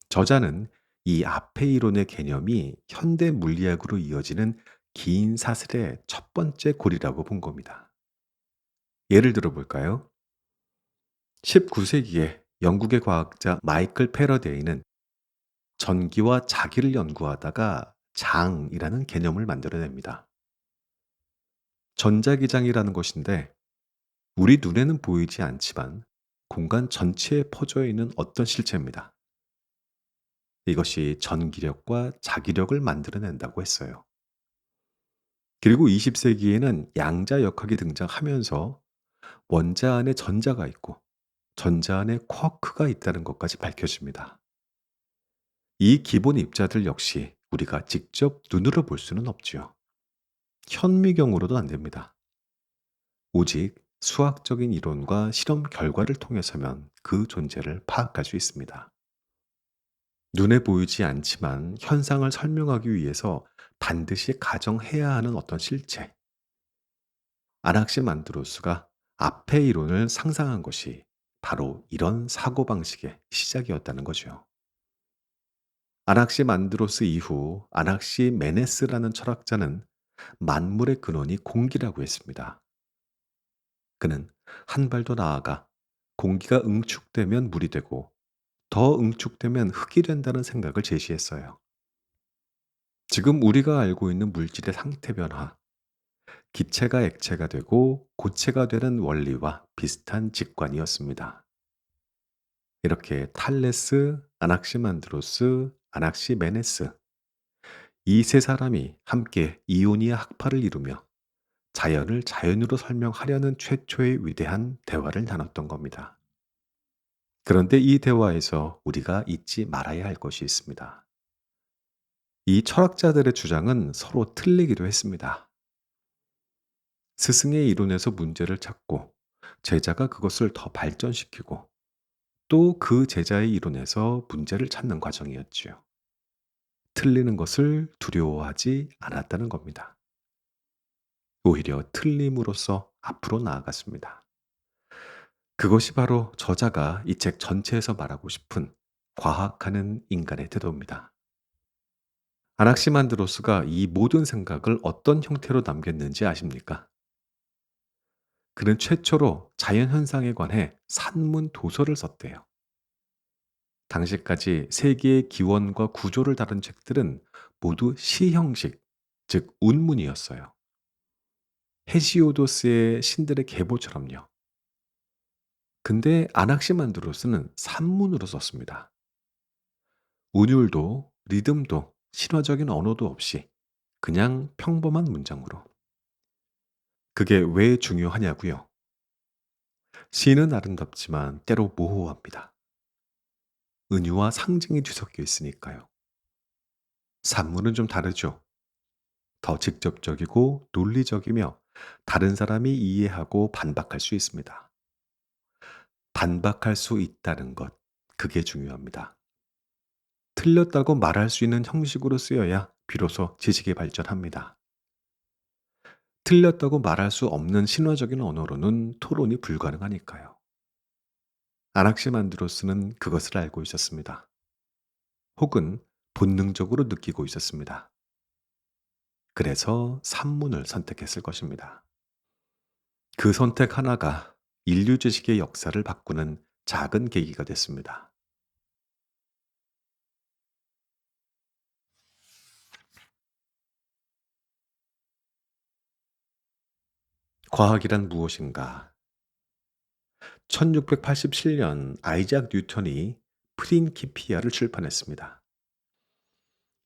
S1: 저자는 이 앞의 이론의 개념이 현대 물리학으로 이어지는 긴 사슬의 첫 번째 고리라고 본 겁니다. 예를 들어 볼까요? 19세기에 영국의 과학자 마이클 패러데이는 전기와 자기를 연구하다가 장이라는 개념을 만들어냅니다. 전자기장이라는 것인데 우리 눈에는 보이지 않지만 공간 전체에 퍼져 있는 어떤 실체입니다. 이것이 전기력과 자기력을 만들어낸다고 했어요. 그리고 20세기에는 양자역학이 등장하면서 원자 안에 전자가 있고 전자 안에 쿼크가 있다는 것까지 밝혀집니다. 이 기본 입자들 역시 우리가 직접 눈으로 볼 수는 없지요. 현미경으로도 안 됩니다. 오직 수학적인 이론과 실험 결과를 통해서면 그 존재를 파악할 수 있습니다. 눈에 보이지 않지만 현상을 설명하기 위해서 반드시 가정해야 하는 어떤 실체. 아낙시만드로스가 앞의 이론을 상상한 것이 바로 이런 사고방식의 시작이었다는 거죠. 아낙시만드로스 이후 아낙시메네스라는 철학자는 만물의 근원이 공기라고 했습니다. 그는 한 발 더 나아가 공기가 응축되면 물이 되고 더 응축되면 흙이 된다는 생각을 제시했어요. 지금 우리가 알고 있는 물질의 상태 변화, 기체가 액체가 되고 고체가 되는 원리와 비슷한 직관이었습니다. 이렇게 탈레스, 아낙시만드로스, 아낙시메네스 이 세 사람이 함께 이오니아 학파를 이루며 자연을 자연으로 설명하려는 최초의 위대한 대화를 나눴던 겁니다. 그런데 이 대화에서 우리가 잊지 말아야 할 것이 있습니다. 이 철학자들의 주장은 서로 틀리기도 했습니다. 스승의 이론에서 문제를 찾고 제자가 그것을 더 발전시키고 또 그 제자의 이론에서 문제를 찾는 과정이었지요. 틀리는 것을 두려워하지 않았다는 겁니다. 오히려 틀림으로써 앞으로 나아갔습니다. 그것이 바로 저자가 이 책 전체에서 말하고 싶은 과학하는 인간의 태도입니다. 아낙시만드로스가 이 모든 생각을 어떤 형태로 남겼는지 아십니까? 그는 최초로 자연현상에 관해 산문 도서를 썼대요. 당시까지 세계의 기원과 구조를 다룬 책들은 모두 시 형식, 즉 운문이었어요. 헤시오도스의 신들의 계보처럼요. 근데 아낙시만드로스는 산문으로 썼습니다. 운율도 리듬도 신화적인 언어도 없이 그냥 평범한 문장으로. 그게 왜 중요하냐고요? 시는 아름답지만 때로 모호합니다. 은유와 상징이 뒤섞여 있으니까요. 산문은 좀 다르죠. 더 직접적이고 논리적이며 다른 사람이 이해하고 반박할 수 있습니다. 반박할 수 있다는 것, 그게 중요합니다. 틀렸다고 말할 수 있는 형식으로 쓰여야 비로소 지식이 발전합니다. 틀렸다고 말할 수 없는 신화적인 언어로는 토론이 불가능하니까요. 아낙시만드로스는 그것을 알고 있었습니다. 혹은 본능적으로 느끼고 있었습니다. 그래서 산문을 선택했을 것입니다. 그 선택 하나가 인류 지식의 역사를 바꾸는 작은 계기가 됐습니다. 과학이란 무엇인가? 1687년 아이작 뉴턴이 프린키피아를 출판했습니다.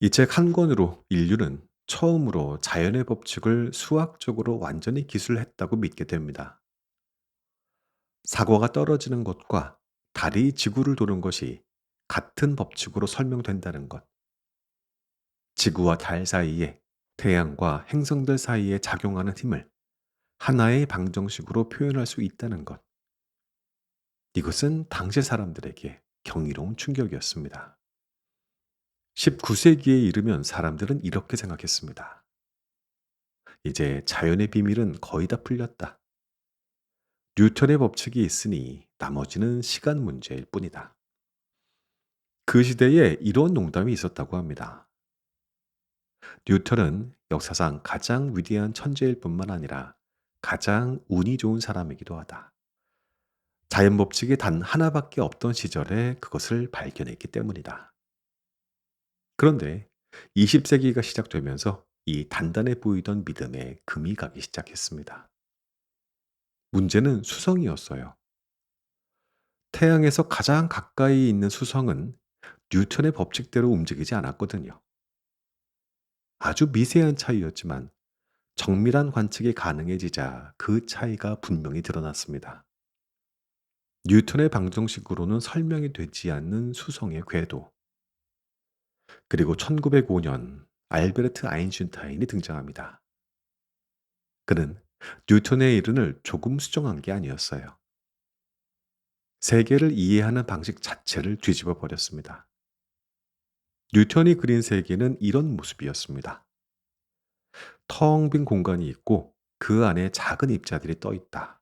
S1: 이 책 한 권으로 인류는 처음으로 자연의 법칙을 수학적으로 완전히 기술했다고 믿게 됩니다. 사과가 떨어지는 것과 달이 지구를 도는 것이 같은 법칙으로 설명된다는 것, 지구와 달 사이에 태양과 행성들 사이에 작용하는 힘을 하나의 방정식으로 표현할 수 있다는 것, 이것은 당시 사람들에게 경이로운 충격이었습니다. 19세기에 이르면 사람들은 이렇게 생각했습니다. 이제 자연의 비밀은 거의 다 풀렸다. 뉴턴의 법칙이 있으니 나머지는 시간 문제일 뿐이다. 그 시대에 이런 농담이 있었다고 합니다. 뉴턴은 역사상 가장 위대한 천재일 뿐만 아니라 가장 운이 좋은 사람이기도 하다. 자연 법칙이 단 하나밖에 없던 시절에 그것을 발견했기 때문이다. 그런데 20세기가 시작되면서 이 단단해 보이던 믿음에 금이 가기 시작했습니다. 문제는 수성이었어요. 태양에서 가장 가까이 있는 수성은 뉴턴의 법칙대로 움직이지 않았거든요. 아주 미세한 차이였지만 정밀한 관측이 가능해지자 그 차이가 분명히 드러났습니다. 뉴턴의 방정식으로는 설명이 되지 않는 수성의 궤도, 그리고 1905년 알베르트 아인슈타인이 등장합니다. 그는 뉴턴의 이론을 조금 수정한 게 아니었어요. 세계를 이해하는 방식 자체를 뒤집어 버렸습니다. 뉴턴이 그린 세계는 이런 모습이었습니다. 텅 빈 공간이 있고 그 안에 작은 입자들이 떠 있다.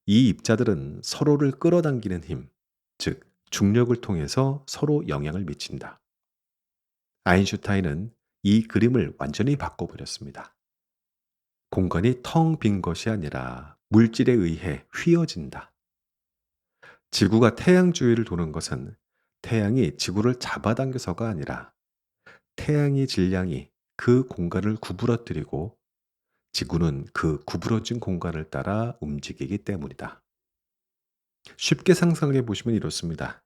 S1: 이 입자들은 서로를 끌어당기는 힘, 즉 중력을 통해서 서로 영향을 미친다. 아인슈타인은 이 그림을 완전히 바꿔버렸습니다. 공간이 텅 빈 것이 아니라 물질에 의해 휘어진다. 지구가 태양 주위를 도는 것은 태양이 지구를 잡아당겨서가 아니라 태양의 질량이 그 공간을 구부러뜨리고 지구는 그 구부러진 공간을 따라 움직이기 때문이다. 쉽게 상상해 보시면 이렇습니다.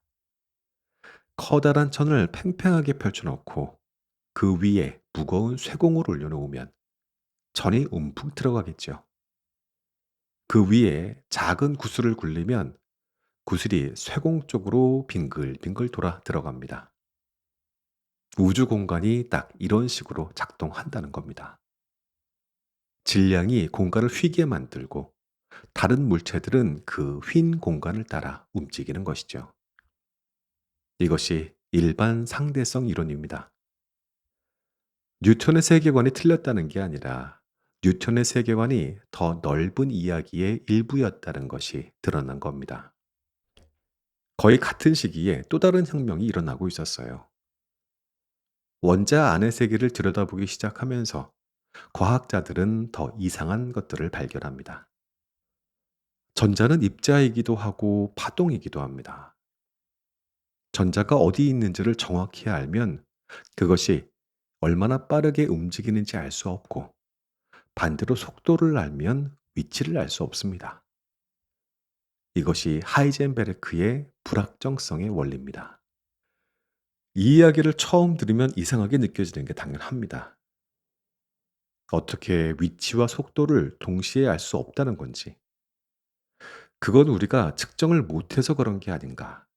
S1: 커다란 천을 팽팽하게 펼쳐놓고 그 위에 무거운 쇠공을 올려놓으면 천이 움푹 들어가겠죠. 그 위에 작은 구슬을 굴리면 구슬이 쇠공 쪽으로 빙글빙글 돌아 들어갑니다. 우주 공간이 딱 이런 식으로 작동한다는 겁니다. 질량이 공간을 휘게 만들고 다른 물체들은 그 휜 공간을 따라 움직이는 것이죠. 이것이 일반 상대성 이론입니다. 뉴턴의 세계관이 틀렸다는 게 아니라 뉴턴의 세계관이 더 넓은 이야기의 일부였다는 것이 드러난 겁니다. 거의 같은 시기에 또 다른 혁명이 일어나고 있었어요. 원자 안의 세계를 들여다보기 시작하면서 과학자들은 더 이상한 것들을 발견합니다. 전자는 입자이기도 하고 파동이기도 합니다. 전자가 어디 있는지를 정확히 알면 그것이 얼마나 빠르게 움직이는지 알 수 없고 반대로 속도를 알면 위치를 알 수 없습니다. 이것이 하이젠베르크의 불확정성의 원리입니다. 이 이야기를 처음 들으면 이상하게 느껴지는 게 당연합니다. 어떻게 위치와 속도를 동시에 알 수 없다는 건지, 그건 우리가 측정을 못해서 그런 게 아닌가,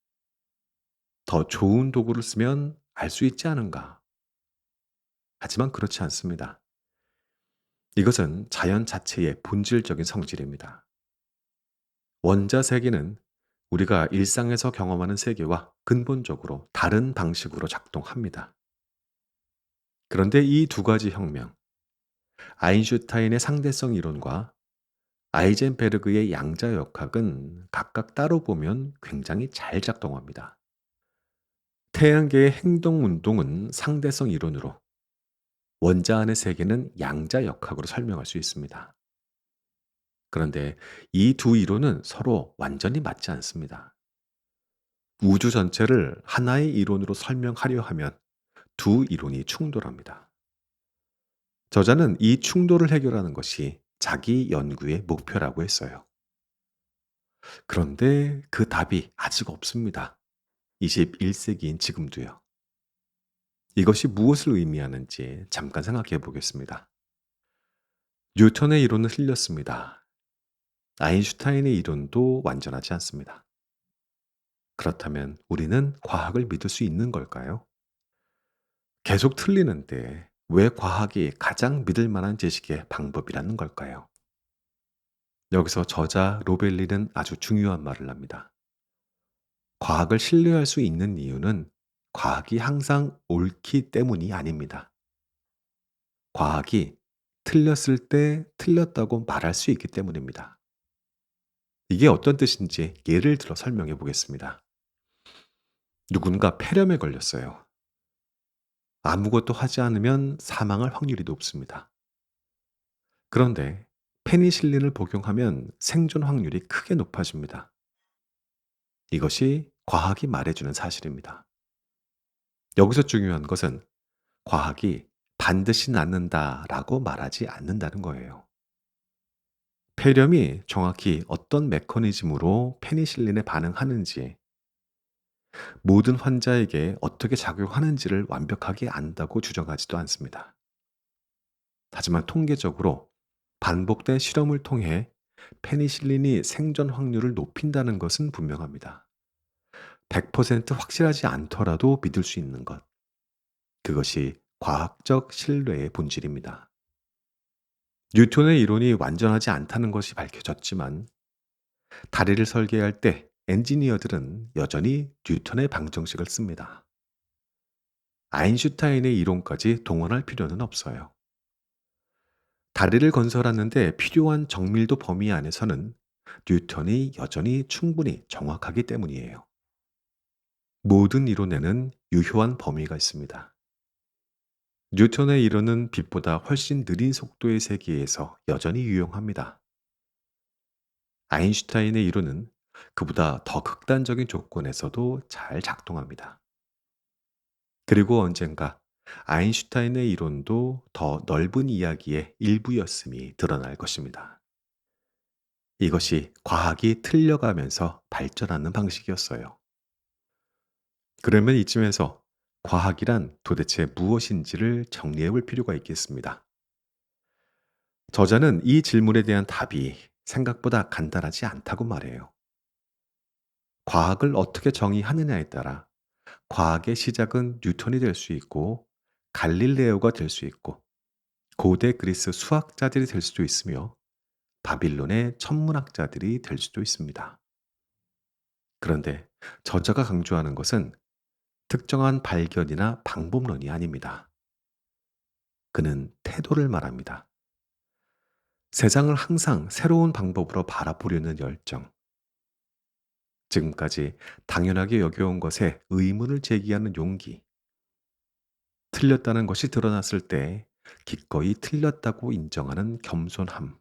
S1: 더 좋은 도구를 쓰면 알 수 있지 않은가. 하지만 그렇지 않습니다. 이것은 자연 자체의 본질적인 성질입니다. 원자 세계는 우리가 일상에서 경험하는 세계와 근본적으로 다른 방식으로 작동합니다. 그런데 이 두 가지 혁명, 아인슈타인의 상대성 이론과 아이젠베르그의 양자역학은 각각 따로 보면 굉장히 잘 작동합니다. 태양계의 행동 운동은 상대성 이론으로, 원자 안의 세계는 양자역학으로 설명할 수 있습니다. 그런데 이 두 이론은 서로 완전히 맞지 않습니다. 우주 전체를 하나의 이론으로 설명하려 하면 두 이론이 충돌합니다. 저자는 이 충돌을 해결하는 것이 자기 연구의 목표라고 했어요. 그런데 그 답이 아직 없습니다. 21세기인 지금도요. 이것이 무엇을 의미하는지 잠깐 생각해 보겠습니다. 뉴턴의 이론은 틀렸습니다. 아인슈타인의 이론도 완전하지 않습니다. 그렇다면 우리는 과학을 믿을 수 있는 걸까요? 계속 틀리는데 왜 과학이 가장 믿을 만한 지식의 방법이라는 걸까요? 여기서 저자 로벨리는 아주 중요한 말을 합니다. 과학을 신뢰할 수 있는 이유는 과학이 항상 옳기 때문이 아닙니다. 과학이 틀렸을 때 틀렸다고 말할 수 있기 때문입니다. 이게 어떤 뜻인지 예를 들어 설명해 보겠습니다. 누군가 폐렴에 걸렸어요. 아무것도 하지 않으면 사망할 확률이 높습니다. 그런데 페니실린을 복용하면 생존 확률이 크게 높아집니다. 이것이 과학이 말해주는 사실입니다. 여기서 중요한 것은 과학이 반드시 낫는다라고 말하지 않는다는 거예요. 폐렴이 정확히 어떤 메커니즘으로 페니실린에 반응하는지, 모든 환자에게 어떻게 작용하는지를 완벽하게 안다고 주장하지도 않습니다. 하지만 통계적으로 반복된 실험을 통해 페니실린이 생존 확률을 높인다는 것은 분명합니다. 100% 확실하지 않더라도 믿을 수 있는 것. 그것이 과학적 신뢰의 본질입니다. 뉴턴의 이론이 완전하지 않다는 것이 밝혀졌지만 다리를 설계할 때 엔지니어들은 여전히 뉴턴의 방정식을 씁니다. 아인슈타인의 이론까지 동원할 필요는 없어요. 다리를 건설하는데 필요한 정밀도 범위 안에서는 뉴턴이 여전히 충분히 정확하기 때문이에요. 모든 이론에는 유효한 범위가 있습니다. 뉴턴의 이론은 빛보다 훨씬 느린 속도의 세계에서 여전히 유용합니다. 아인슈타인의 이론은 그보다 더 극단적인 조건에서도 잘 작동합니다. 그리고 언젠가 아인슈타인의 이론도 더 넓은 이야기의 일부였음이 드러날 것입니다. 이것이 과학이 틀려가면서 발전하는 방식이었어요. 그러면 이쯤에서 과학이란 도대체 무엇인지를 정리해 볼 필요가 있겠습니다. 저자는 이 질문에 대한 답이 생각보다 간단하지 않다고 말해요. 과학을 어떻게 정의하느냐에 따라 과학의 시작은 뉴턴이 될 수 있고 갈릴레오가 될 수 있고 고대 그리스 수학자들이 될 수도 있으며 바빌론의 천문학자들이 될 수도 있습니다. 그런데 저자가 강조하는 것은 특정한 발견이나 방법론이 아닙니다. 그는 태도를 말합니다. 세상을 항상 새로운 방법으로 바라보려는 열정, 지금까지 당연하게 여겨온 것에 의문을 제기하는 용기, 틀렸다는 것이 드러났을 때 기꺼이 틀렸다고 인정하는 겸손함,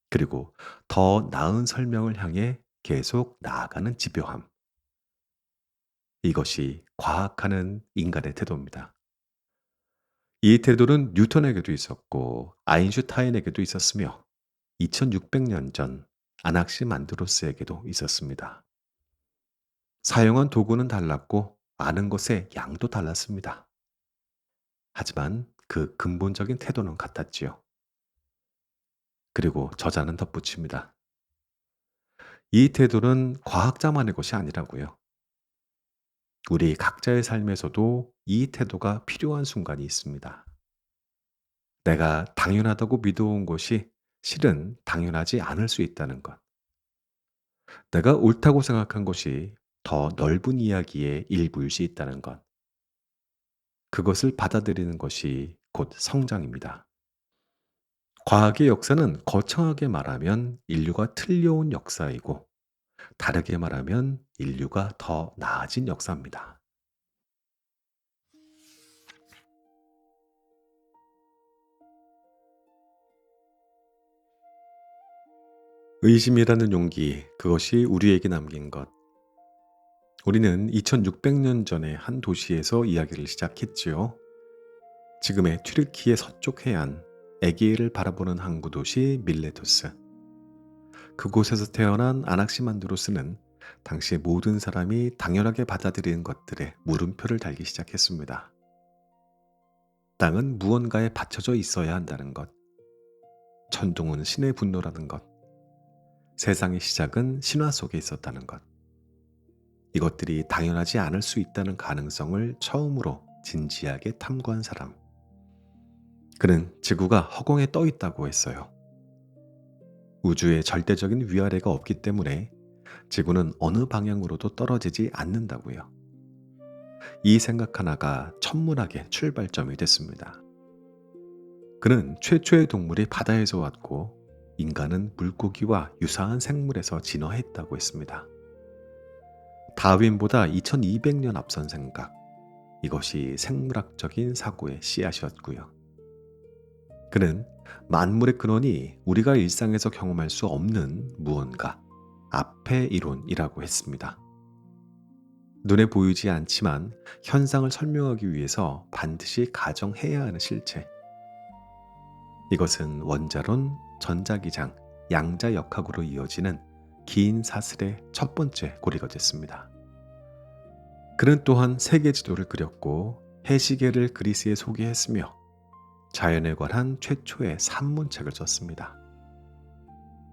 S1: 그리고 더 나은 설명을 향해 계속 나아가는 집요함. 이것이 과학하는 인간의 태도입니다. 이 태도는 뉴턴에게도 있었고 아인슈타인에게도 있었으며 2600년 전 아낙시만드로스에게도 있었습니다. 사용한 도구는 달랐고 아는 것의 양도 달랐습니다. 하지만 그 근본적인 태도는 같았지요. 그리고 저자는 덧붙입니다. 이 태도는 과학자만의 것이 아니라고요. 우리 각자의 삶에서도 이 태도가 필요한 순간이 있습니다. 내가 당연하다고 믿어온 것이 실은 당연하지 않을 수 있다는 것. 내가 옳다고 생각한 것이 더 넓은 이야기의 일부일 수 있다는 것. 그것을 받아들이는 것이 곧 성장입니다. 과학의 역사는 거창하게 말하면 인류가 틀려온 역사이고, 다르게 말하면 인류가 더 나아진 역사입니다. 의심이라는 용기, 그것이 우리에게 남긴 것. 우리는 2600년 전에 한 도시에서 이야기를 시작했지요. 지금의 튀르키예 서쪽 해안, 에게일을 바라보는 항구 도시 밀레투스. 그곳에서 태어난 아낙시만드로스는 당시 모든 사람이 당연하게 받아들이는 것들에 물음표를 달기 시작했습니다. 땅은 무언가에 받쳐져 있어야 한다는 것, 천둥은 신의 분노라는 것, 세상의 시작은 신화 속에 있었다는 것, 이것들이 당연하지 않을 수 있다는 가능성을 처음으로 진지하게 탐구한 사람. 그는 지구가 허공에 떠 있다고 했어요. 우주에 절대적인 위아래가 없기 때문에 지구는 어느 방향으로도 떨어지지 않는다고요. 이 생각 하나가 천문학의 출발점이 됐습니다. 그는 최초의 동물이 바다에서 왔고 인간은 물고기와 유사한 생물에서 진화했다고 했습니다. 다윈보다 2200년 앞선 생각, 이것이 생물학적인 사고의 씨앗이었고요. 그는 만물의 근원이 우리가 일상에서 경험할 수 없는 무언가, 앞의 이론이라고 했습니다. 눈에 보이지 않지만 현상을 설명하기 위해서 반드시 가정해야 하는 실체. 이것은 원자론, 전자기장, 양자역학으로 이어지는 긴 사슬의 첫 번째 고리가 됐습니다. 그는 또한 세계 지도를 그렸고 해시계를 그리스에 소개했으며 자연에 관한 최초의 산문책을 썼습니다.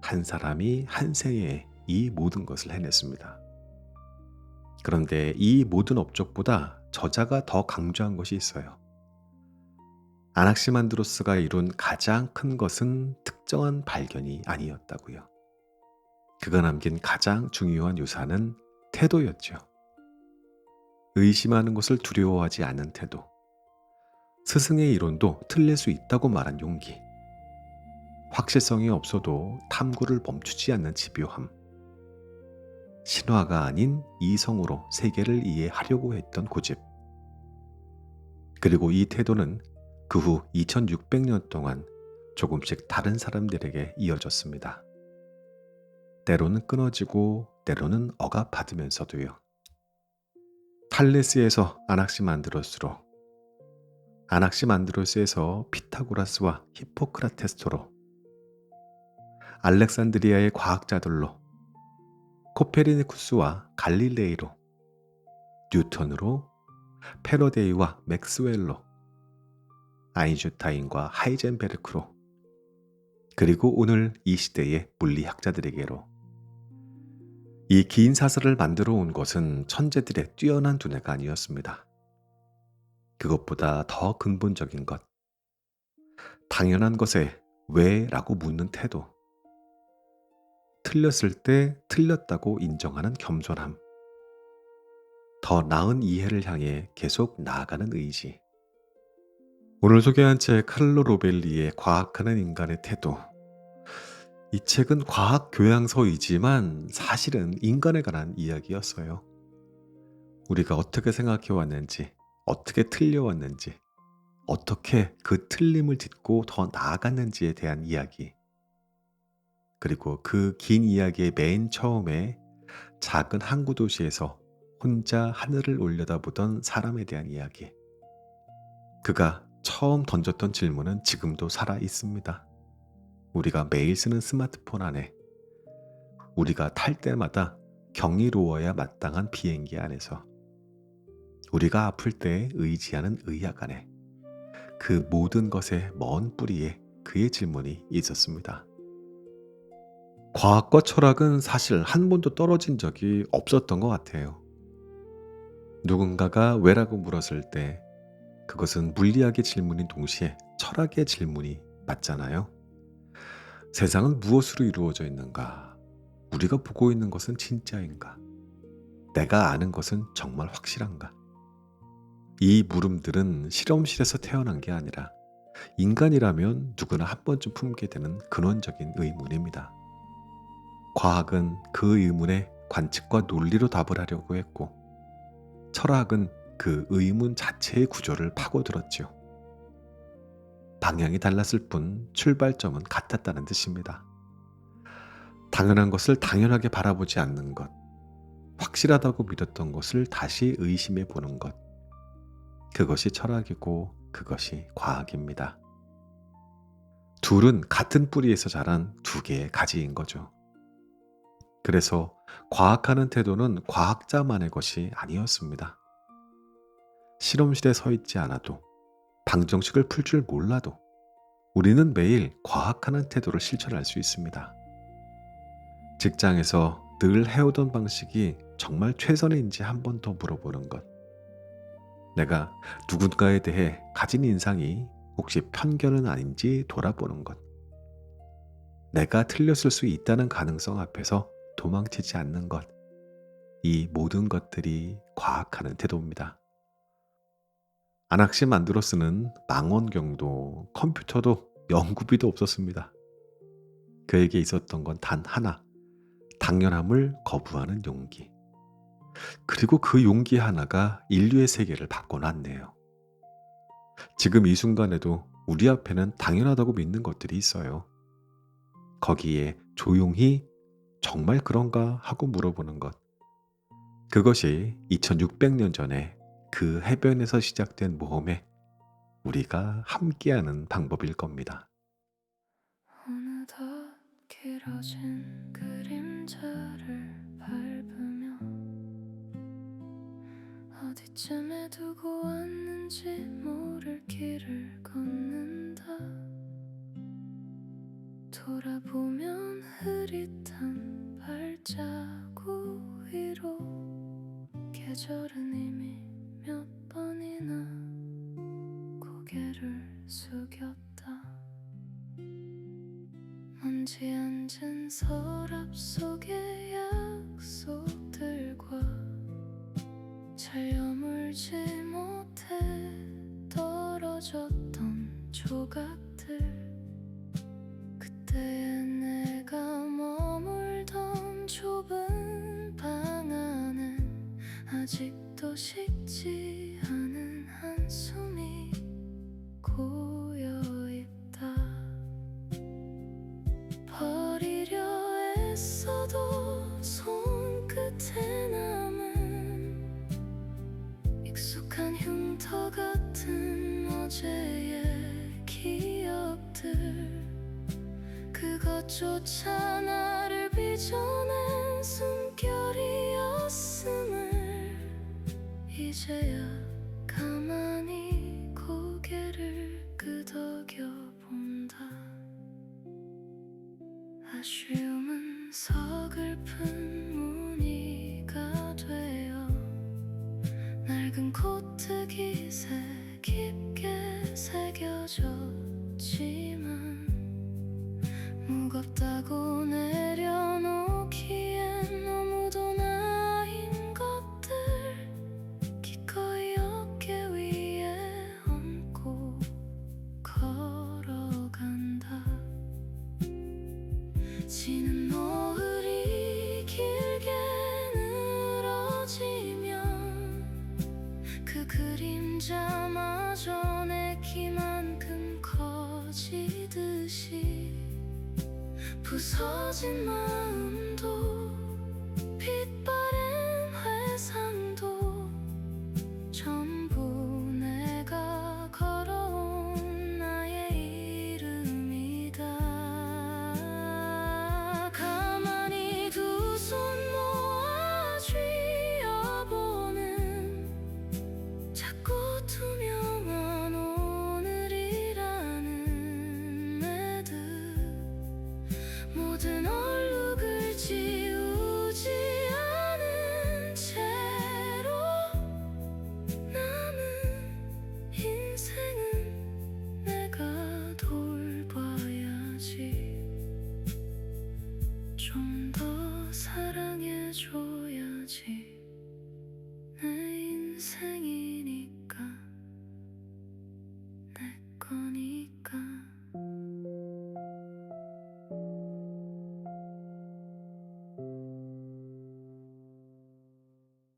S1: 한 사람이 한 생에 이 모든 것을 해냈습니다. 그런데 이 모든 업적보다 저자가 더 강조한 것이 있어요. 아낙시만드로스가 이룬 가장 큰 것은 특정한 발견이 아니었다고요. 그가 남긴 가장 중요한 유산은 태도였죠. 의심하는 것을 두려워하지 않는 태도. 스승의 이론도 틀릴 수 있다고 말한 용기. 확실성이 없어도 탐구를 멈추지 않는 집요함. 신화가 아닌 이성으로 세계를 이해하려고 했던 고집. 그리고 이 태도는 그 후 2600년 동안 조금씩 다른 사람들에게 이어졌습니다. 때로는 끊어지고 때로는 억압받으면서도요. 탈레스에서 아낙시만드로스로, 아낙시만드로스에서 피타고라스와 히포크라테스토로, 알렉산드리아의 과학자들로, 코페르니쿠스와 갈릴레이로, 뉴턴으로, 패러데이와 맥스웰로, 아인슈타인과 하이젠베르크로, 그리고 오늘 이 시대의 물리학자들에게로. 이 긴 사설을 만들어 온 것은 천재들의 뛰어난 두뇌가 아니었습니다. 그것보다 더 근본적인 것, 당연한 것에 왜? 라고 묻는 태도, 틀렸을 때 틀렸다고 인정하는 겸손함, 더 나은 이해를 향해 계속 나아가는 의지. 오늘 소개한 책 칼로 로벨리의 과학하는 인간의 태도. 이 책은 과학 교양서이지만 사실은 인간에 관한 이야기였어요. 우리가 어떻게 생각해 왔는지, 어떻게 틀려왔는지, 어떻게 그 틀림을 딛고 더 나아갔는지에 대한 이야기. 그리고 그 긴 이야기의 맨 처음에 작은 항구 도시에서 혼자 하늘을 올려다보던 사람에 대한 이야기. 그가 처음 던졌던 질문은 지금도 살아 있습니다. 우리가 매일 쓰는 스마트폰 안에, 우리가 탈 때마다 경이로워야 마땅한 비행기 안에서, 우리가 아플 때 의지하는 의학 안에, 그 모든 것의 먼 뿌리에 그의 질문이 있었습니다. 과학과 철학은 사실 한 번도 떨어진 적이 없었던 것 같아요. 누군가가 왜라고 물었을 때 그것은 물리학의 질문인 동시에 철학의 질문이 맞잖아요. 세상은 무엇으로 이루어져 있는가? 우리가 보고 있는 것은 진짜인가? 내가 아는 것은 정말 확실한가? 이 물음들은 실험실에서 태어난 게 아니라 인간이라면 누구나 한 번쯤 품게 되는 근원적인 의문입니다. 과학은 그 의문에 관측과 논리로 답을 하려고 했고, 철학은 그 의문 자체의 구조를 파고들었지요. 방향이 달랐을 뿐 출발점은 같았다는 뜻입니다. 당연한 것을 당연하게 바라보지 않는 것, 확실하다고 믿었던 것을 다시 의심해 보는 것, 그것이 철학이고 그것이 과학입니다. 둘은 같은 뿌리에서 자란 두 개의 가지인 거죠. 그래서 과학하는 태도는 과학자만의 것이 아니었습니다. 실험실에 서 있지 않아도, 방정식을 풀 줄 몰라도 우리는 매일 과학하는 태도를 실천할 수 있습니다. 직장에서 늘 해오던 방식이 정말 최선인지 한 번 더 물어보는 것. 내가 누군가에 대해 가진 인상이 혹시 편견은 아닌지 돌아보는 것. 내가 틀렸을 수 있다는 가능성 앞에서 도망치지 않는 것. 이 모든 것들이 과학하는 태도입니다. 아낙시만드로스는 망원경도 컴퓨터도 연구비도 없었습니다. 그에게 있었던 건 단 하나, 당연함을 거부하는 용기. 그리고 그 용기 하나가 인류의 세계를 바꿔놨네요. 지금 이 순간에도 우리 앞에는 당연하다고 믿는 것들이 있어요. 거기에 조용히 정말 그런가 하고 물어보는 것. 그것이 2600년 전에 그 해변에서 시작된 모험에 우리가 함께하는 방법일 겁니다.
S2: 어느덧 길어진 그림자를 밟으며 어디쯤에 두고 왔는지 모를 길을 걷는다. 돌아보면 흐릿한 발자국 위로 계절은 이미 몇 번이나 고개를 숙였다. 먼지 앉은 서랍 속의 약속들과 잘 여물지 못해 떨어졌던 조각들, 그때의 내가 머물던 좁은 방 안엔 아직도 식지 않은 한숨이 고여있다. 버리려 애써도 손끝에 남은 익숙한 흉터 같은 어제의 기억들, 그것조차 나를 빚어낸 숨결이었음을 이제야 가만히 고개를 끄덕여 본다. 아쉬움은 서글픈 무늬가 되어 낡은 코트깃에 깊게 새겨졌지만 무겁다고 내려놓기엔 너무도 나인 것들 기꺼이 어깨 위에 얹고 걸어간다. 지는 노을이 길게 늘어지면 그 그림자마저 내 키만큼 커지듯이 부서진 마음도 빛바랜 회상도 전부 내가 걸어온 나의 이름이다. 가만히 두 손 모아 쥐어보는 작고 투명한 오늘이라는 매듭, 모든 얼룩을 지우지 않은 채로 남은 인생은 내가 돌봐야지. 좀 더 사랑해줘야지. 내 인생